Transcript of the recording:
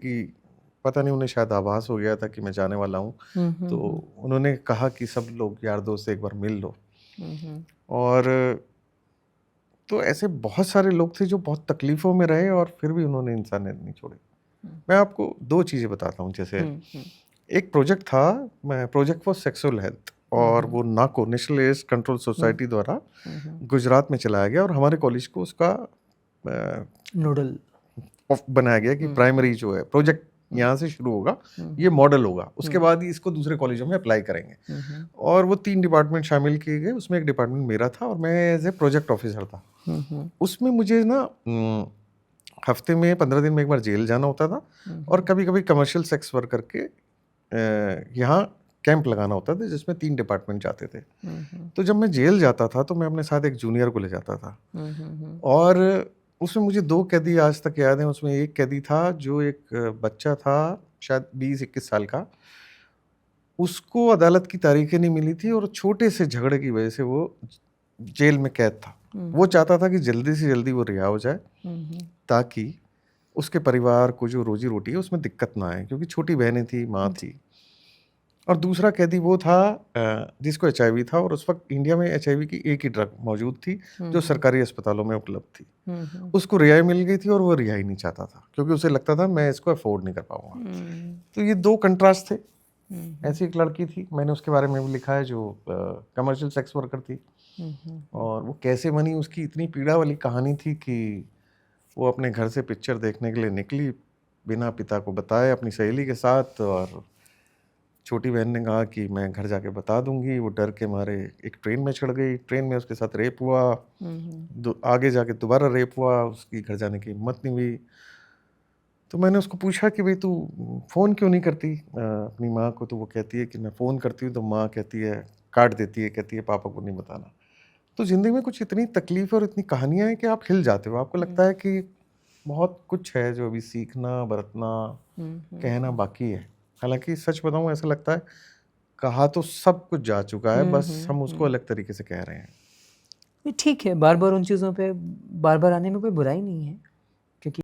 कि पता नहीं उन्हें शायद आभास हो गया था कि मैं जाने वाला हूँ, तो उन्होंने कहा कि सब लोग यार दोस्त एक बार मिल लो। और तो ऐसे बहुत सारे लोग थे जो बहुत तकलीफ़ों में रहे और फिर भी उन्होंने इंसानियत नहीं छोड़ी। मैं आपको 2 चीज़ें बताता हूँ। जैसे एक प्रोजेक्ट था, मैं प्रोजेक्ट फॉर सेक्सुअल हेल्थ, और वो नाको नेशनल एड्स कंट्रोल सोसाइटी द्वारा गुजरात में चलाया गया, और हमारे कॉलेज को उसका नोडल बनाया गया कि प्राइमरी जो है प्रोजेक्ट यहाँ से शुरू होगा, ये मॉडल होगा, उसके बाद ही इसको दूसरे कॉलेजों में अप्लाई करेंगे। और वो 3 डिपार्टमेंट शामिल किए गए, उसमें एक डिपार्टमेंट मेरा था और मैं एज ए प्रोजेक्ट ऑफिसर था। उसमें मुझे ना हफ्ते में 15 दिन में एक बार जेल जाना होता था, और कभी कभी कमर्शियल सेक्स वर्कर के यहाँ कैंप लगाना होता था जिसमें 3 डिपार्टमेंट जाते थे। तो जब मैं जेल जाता था तो मैं अपने साथ एक जूनियर को ले जाता था, और उसमें मुझे 2 कैदी आज तक याद हैं। उसमें एक कैदी था जो एक बच्चा था, शायद 20-21 साल का। उसको अदालत की तारीखें नहीं मिली थी और छोटे से झगड़े की वजह से वो जेल में कैद था। वो चाहता था कि जल्दी से जल्दी वो रिहा हो जाए, ताकि उसके परिवार को जो रोजी रोटी है उसमें दिक्कत ना आए, क्योंकि छोटी बहनें थी, माँ थी। और दूसरा कैदी वो था जिसको एचआईवी था, और उस वक्त इंडिया में एचआईवी की एक ही ड्रग मौजूद थी जो सरकारी अस्पतालों में उपलब्ध थी। उसको रिहाई मिल गई थी और वो रिहाई नहीं चाहता था, क्योंकि उसे लगता था मैं इसको अफोर्ड नहीं कर पाऊंगा। तो ये 2 कंट्रास्ट थे। ऐसी एक लड़की थी, मैंने उसके बारे में भी लिखा है, जो कमर्शियल सेक्स वर्कर थी, और वो कैसे बनी, उसकी इतनी पीड़ा वाली कहानी थी कि वो अपने घर से पिक्चर देखने के लिए निकली बिना पिता को बताए अपनी सहेली के साथ, और छोटी बहन ने कहा कि मैं घर जाके बता दूंगी। वो डर के मारे एक ट्रेन में चढ़ गई, ट्रेन में उसके साथ रेप हुआ, आगे जाके दोबारा रेप हुआ, उसकी घर जाने की हिम्मत नहीं हुई। तो मैंने उसको पूछा कि भाई तू फ़ोन क्यों नहीं करती अपनी माँ को? तो वो कहती है कि मैं फ़ोन करती हूँ तो माँ कहती है, काट देती है, कहती है पापा को नहीं बताना। तो ज़िंदगी में कुछ इतनी तकलीफ़ और इतनी कहानियाँ हैं कि आप हिल जाते हो। आपको लगता है कि बहुत कुछ है जो अभी सीखना, बरतना, कहना बाकी है। हालाँकि सच बताऊँ, ऐसा लगता है कहा तो सब कुछ जा चुका है, बस हम उसको अलग तरीके से कह रहे हैं। ठीक है, बार-बार उन चीज़ों पे बार-बार आने में कोई बुराई नहीं है।